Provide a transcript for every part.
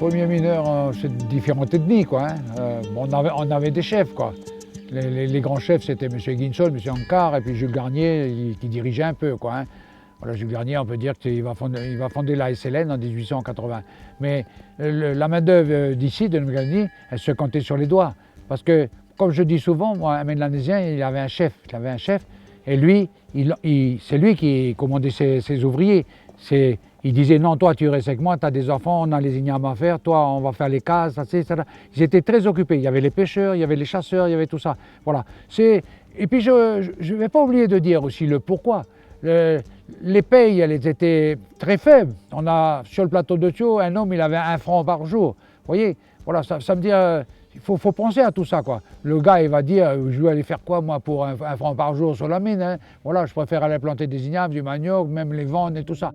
premiers mineurs, c'est différentes ethnies, quoi. Hein. Bon, on avait des chefs, quoi. Les grands chefs, c'était M. Guinsol, M. Ankar et puis Jules Garnier qui dirigeait un peu, quoi. Hein. Voilà, Jules Garnier, on peut dire qu'il va fonder la SLN en 1880. Mais la main-d'œuvre d'ici, de Nouvelle-Calédonie, elle se comptait sur les doigts. Parce que, comme je dis souvent, moi, un Mélanésien, il avait un chef. Et lui, c'est lui qui commandait ses ouvriers. Il disait non, toi tu restes avec moi, tu as des enfants, on a les ignames à faire, toi on va faire les cases, etc. Ils étaient très occupés. Il y avait les pêcheurs, il y avait les chasseurs, il y avait tout ça. Voilà. Et puis je ne vais pas oublier de dire aussi le pourquoi. Les payes, elles étaient très faibles. On a sur le plateau de Thio, un homme, il avait 1 franc par jour. Vous voyez, voilà, ça me dit. Il faut penser à tout ça, quoi. Le gars, il va dire, je vais aller faire quoi, moi, pour 1 franc par jour sur la mine, hein. Voilà, je préfère aller planter des ignames, du manioc, même les vendre et tout ça.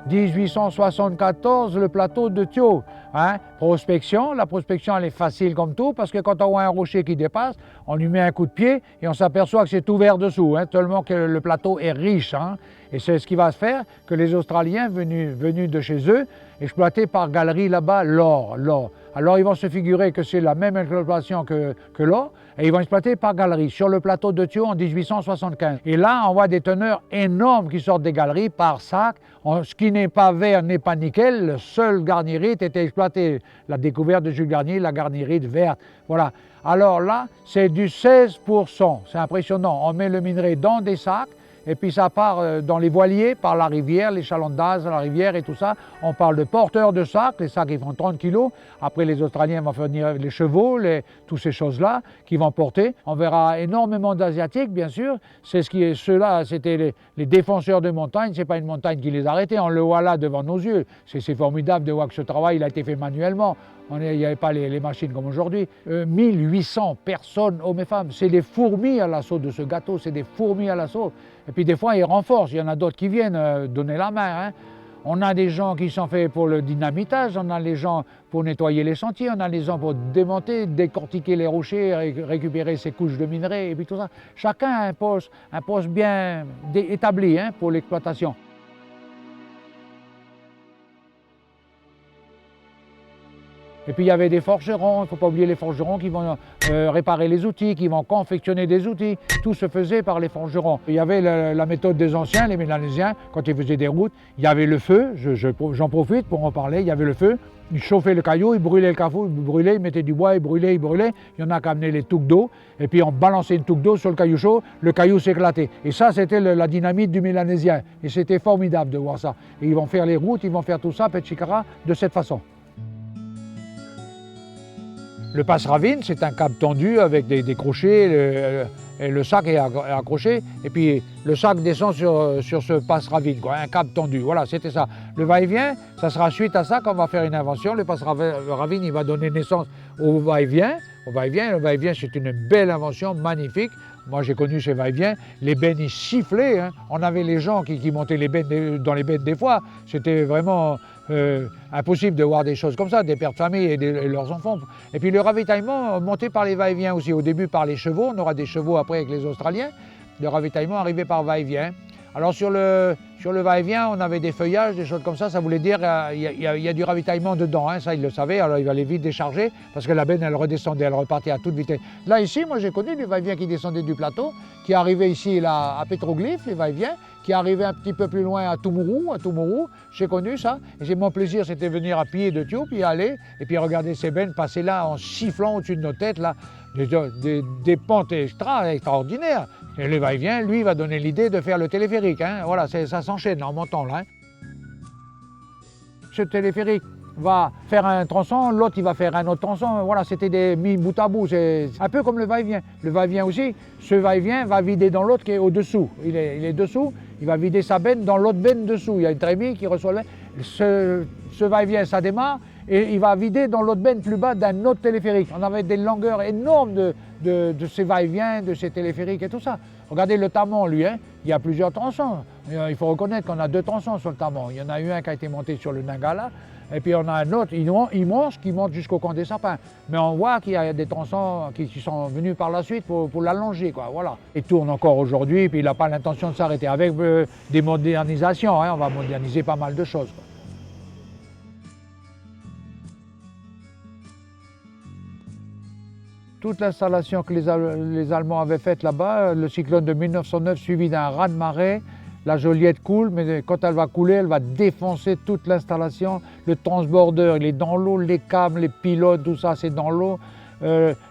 « 1874, le plateau de Thio. Hein? Prospection, la prospection elle est facile comme tout, parce que quand on voit un rocher qui dépasse, on lui met un coup de pied et on s'aperçoit que c'est ouvert dessous, hein, tellement que le plateau est riche. Hein? Et c'est ce qui va se faire que les Australiens venus de chez eux, exploiter par galerie là-bas l'or. Alors ils vont se figurer que c'est la même exploitation que l'or, et ils vont exploiter par galerie sur le plateau de Thio en 1875. Et là, on voit des teneurs énormes qui sortent des galeries par sac. Ce qui n'est pas verre n'est pas nickel, le seul garnierite était exploité. La découverte de Jules Garnier, la garnierite verte. Voilà. Alors là, c'est du 16%. C'est impressionnant. On met le minerai dans des sacs. Et puis ça part dans les voiliers, par la rivière, les chalandaises, la rivière et tout ça. On parle de porteurs de sacs, les sacs ils font 30 kilos. Après les Australiens vont venir les chevaux, toutes ces choses-là qui vont porter. On verra énormément d'Asiatiques, bien sûr. Ceux-là, c'était les défenseurs de montagne. C'est pas une montagne qui les arrêtait, on le voit là devant nos yeux. C'est formidable de voir que ce travail il a été fait manuellement. Il n'y avait pas les machines comme aujourd'hui. 1800 personnes, hommes et femmes. C'est des fourmis à l'assaut de ce gâteau, c'est des fourmis à l'assaut. Et puis des fois, ils renforcent. Il y en a d'autres qui viennent donner la main. Hein. On a des gens qui sont faits pour le dynamitage, on a les gens pour nettoyer les sentiers, on a les gens pour démonter, décortiquer les rochers, récupérer ces couches de minerais et puis tout ça. Chacun a un poste bien établi hein, pour l'exploitation. Et puis il y avait des forgerons, il ne faut pas oublier les forgerons qui vont réparer les outils, qui vont confectionner des outils. Tout se faisait par les forgerons. Il y avait la méthode des anciens, les Mélanésiens, quand ils faisaient des routes. Il y avait le feu, j'en profite pour en parler, il y avait le feu. Ils chauffaient le caillou, ils brûlaient le caillou, ils mettaient du bois, ils brûlaient. Il y en a qui amenaient les touques d'eau, et puis on balançait une touque d'eau sur le caillou chaud, le caillou s'éclatait. Et ça, c'était la dynamite du Mélanésien. Et c'était formidable de voir ça. Et ils vont faire les routes, ils vont faire tout ça, Petchikara, de cette façon. Le passe-ravine, c'est un câble tendu avec des crochets, et le sac est accroché, et puis le sac descend sur ce passe-ravine, un câble tendu, voilà, c'était ça. Le va-et-vient, ça sera suite à ça qu'on va faire une invention. Le passe-ravine, il va donner naissance au va-et-vient. Le va-et-vient, c'est une belle invention, magnifique. Moi, j'ai connu ces va-et-vient, les bennes, ils sifflaient. Hein. On avait les gens qui montaient dans les bennes des fois. C'était vraiment impossible de voir des choses comme ça, des pères de famille et leurs enfants. Et puis le ravitaillement monté par les va-et-vient aussi. Au début par les chevaux, on aura des chevaux après avec les Australiens. Le ravitaillement arrivé par va-et-vient. Alors sur le va-et-vient, on avait des feuillages, des choses comme ça voulait dire qu'il y a du ravitaillement dedans, hein, ça il le savait, alors il allait vite décharger, parce que la benne elle redescendait, elle repartait à toute vitesse. Là ici, moi j'ai connu du va-et-vient qui descendait du plateau, qui arrivait ici là, à Pétroglyphe, les va-et-vient, qui arrivait un petit peu plus loin à Toumourou, j'ai connu ça, et mon plaisir c'était venir à pied de Thio, puis aller, et puis regarder ces bennes passer là en sifflant au-dessus de nos têtes, là, des pentes extraordinaires. Et le va-et-vient, lui, va donner l'idée de faire le téléphérique. Hein. Voilà, ça s'enchaîne en montant là. Hein. Ce téléphérique va faire un tronçon, l'autre il va faire un autre tronçon. Voilà, c'était des mis bout à bout. C'est un peu comme le va-et-vient. Le va-et-vient aussi, ce va-et-vient va vider dans l'autre qui est au-dessous. Il est dessous, il va vider sa benne dans l'autre benne dessous. Il y a une trémie qui reçoit le... Ce va-et-vient, ça démarre. Et il va vider dans l'autre benne plus bas d'un autre téléphérique. On avait des longueurs énormes de ces va-et-vient, de ces téléphériques et tout ça. Regardez le Tamon, lui, hein, il y a plusieurs tronçons. Il faut reconnaître qu'on a 2 tronçons sur le Taman. Il y en a eu un qui a été monté sur le Ningala, et puis on a un autre immense qui monte jusqu'au camp des Sapins. Mais on voit qu'il y a des tronçons qui sont venus par la suite pour l'allonger, quoi, voilà. Il tourne encore aujourd'hui, puis il n'a pas l'intention de s'arrêter. Avec des modernisations, hein, on va moderniser pas mal de choses, quoi. Toute l'installation que les Allemands avaient faite là-bas, le cyclone de 1909 suivi d'un raz-de-marée, la Joliette coule, mais quand elle va couler, elle va défoncer toute l'installation. Le transborder, il est dans l'eau, les câbles, les pilotes, tout ça, c'est dans l'eau.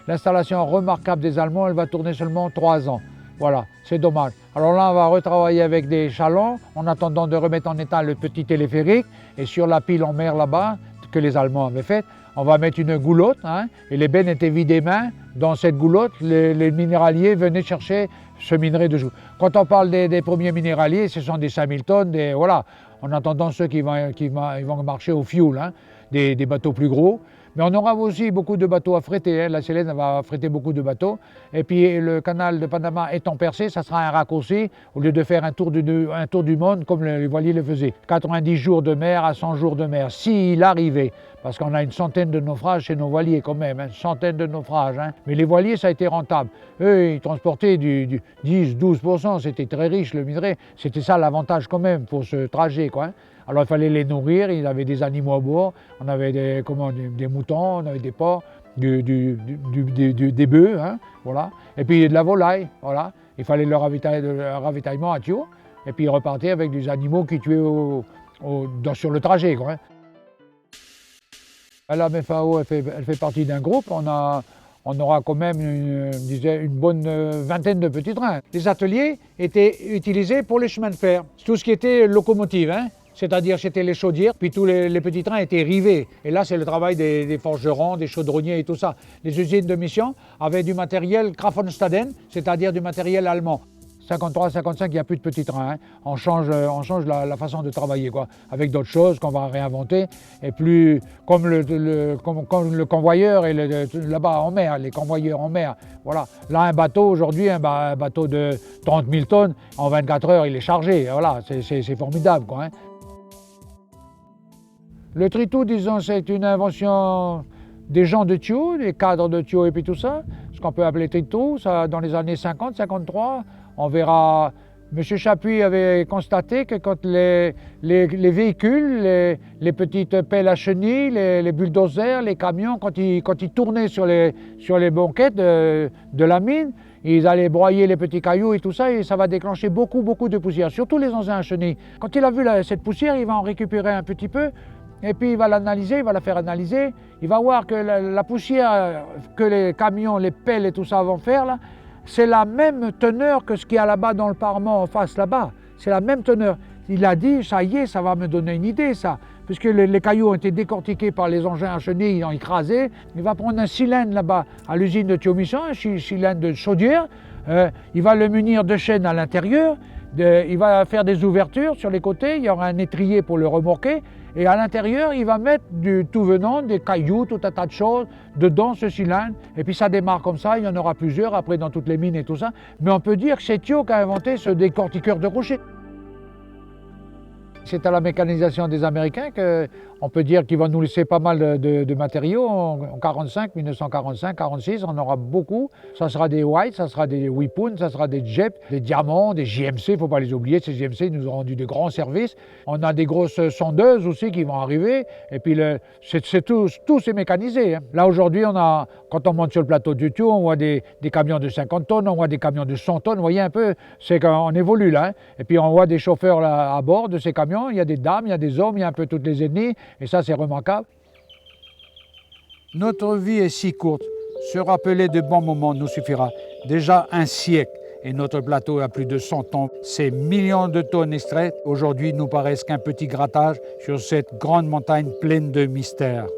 L'installation remarquable des Allemands, elle va tourner seulement 3 ans. Voilà, c'est dommage. Alors là, on va retravailler avec des chalands en attendant de remettre en état le petit téléphérique. Et sur la pile en mer là-bas, que les Allemands avaient faite, on va mettre une goulotte, hein, et les bennes étaient vidées main. Dans cette goulotte, les minéraliers venaient chercher ce minerai de jour. Quand on parle des premiers minéraliers, ce sont des 5000 tonnes, voilà, en attendant ceux qui vont marcher au fioul, hein, des bateaux plus gros. Mais on aura aussi beaucoup de bateaux à fréter, hein. La Célène va fréter beaucoup de bateaux. Et puis le canal de Panama étant percé, ça sera un raccourci, au lieu de faire un tour du monde comme les voiliers le faisaient. 90 jours de mer à 100 jours de mer, s'il arrivait. Parce qu'on a une centaine de naufrages chez nos voiliers quand même, hein, une centaine de naufrages. Hein. Mais les voiliers, ça a été rentable. Eux, ils transportaient du 10-12%, c'était très riche le minerai. C'était ça l'avantage quand même pour ce trajet, quoi, hein. Alors il fallait les nourrir, ils avaient des animaux à bord, on avait des moutons, on avait des porcs, des bœufs, hein, voilà. Et puis de la volaille, voilà. Il fallait leur ravitaillement à tuyau, et puis ils repartaient avec des animaux qu'ils tuaient sur le trajet, quoi, hein. La MFAO, elle fait partie d'un groupe, on aura quand même une bonne vingtaine de petits trains. Les ateliers étaient utilisés pour les chemins de fer, tout ce qui était locomotive, hein. C'est-à-dire c'était les chaudières, puis tous les petits trains étaient rivés. Et là, c'est le travail des forgerons, des chaudronniers et tout ça. Les usines de mission avaient du matériel Krafenstaden, c'est-à-dire du matériel allemand. 53, 55, il n'y a plus de petits trains, hein. On change la façon de travailler, quoi, avec d'autres choses qu'on va réinventer. Et plus comme le convoyeur et là-bas en mer, les convoyeurs en mer. Voilà. Là, un bateau aujourd'hui, un bateau de 30 000 tonnes, en 24 heures, il est chargé. Voilà, c'est formidable, quoi, hein. Le tritou, disons, c'est une invention des gens de Thio, des cadres de Thio et puis tout ça, ce qu'on peut appeler tritou. Ça, dans les années 50, 53, on verra. M. Chapuis avait constaté que quand les véhicules, les petites pelles à chenilles, les bulldozers, les camions, quand ils tournaient sur les banquettes de la mine, ils allaient broyer les petits cailloux et tout ça, et ça va déclencher beaucoup de poussière, surtout les engins à chenilles. Quand il a vu cette poussière, il va en récupérer un petit peu, et puis il va l'analyser, il va la faire analyser, il va voir que la poussière que les camions, les pelles et tout ça vont faire là, c'est la même teneur que ce qu'il y a là-bas dans le parement en face là-bas. C'est la même teneur. Il a dit, ça y est, ça va me donner une idée ça. Puisque les cailloux ont été décortiqués par les engins à chenilles, ils ont écrasé. Il va prendre un cylindre là-bas à l'usine de Thio-Misson, un cylindre de chaudière. Il va le munir de chaînes à l'intérieur. Il va faire des ouvertures sur les côtés. Il y aura un étrier pour le remorquer. Et à l'intérieur, il va mettre du tout venant, des cailloux, tout un tas de choses, dedans ce cylindre. Et puis ça démarre comme ça, il y en aura plusieurs, après dans toutes les mines et tout ça. Mais on peut dire que c'est Thio qui a inventé ce décortiqueur de rochers. C'est à la mécanisation des Américains qu'on peut dire qu'ils vont nous laisser pas mal de matériaux. En 1945, 46, on aura beaucoup. Ça sera des White, ça sera des Whippoon, ça sera des Jep, des Diamants, des JMC, il ne faut pas les oublier. Ces JMC nous ont rendu de grands services. On a des grosses sondeuses aussi qui vont arriver. Et puis tout c'est mécanisé, hein. Là aujourd'hui, quand on monte sur le plateau du Thio, on voit des camions de 50 tonnes, on voit des camions de 100 tonnes. Vous voyez un peu, c'est qu'on évolue là, hein. Et puis on voit des chauffeurs là, à bord de ces camions. Il y a des dames, il y a des hommes, il y a un peu toutes les ethnies, et ça c'est remarquable. Notre vie est si courte, se rappeler de bons moments nous suffira. Déjà un siècle, et notre plateau a plus de 100 ans. Ces millions de tonnes extraites, aujourd'hui, nous paraissent qu'un petit grattage sur cette grande montagne pleine de mystères.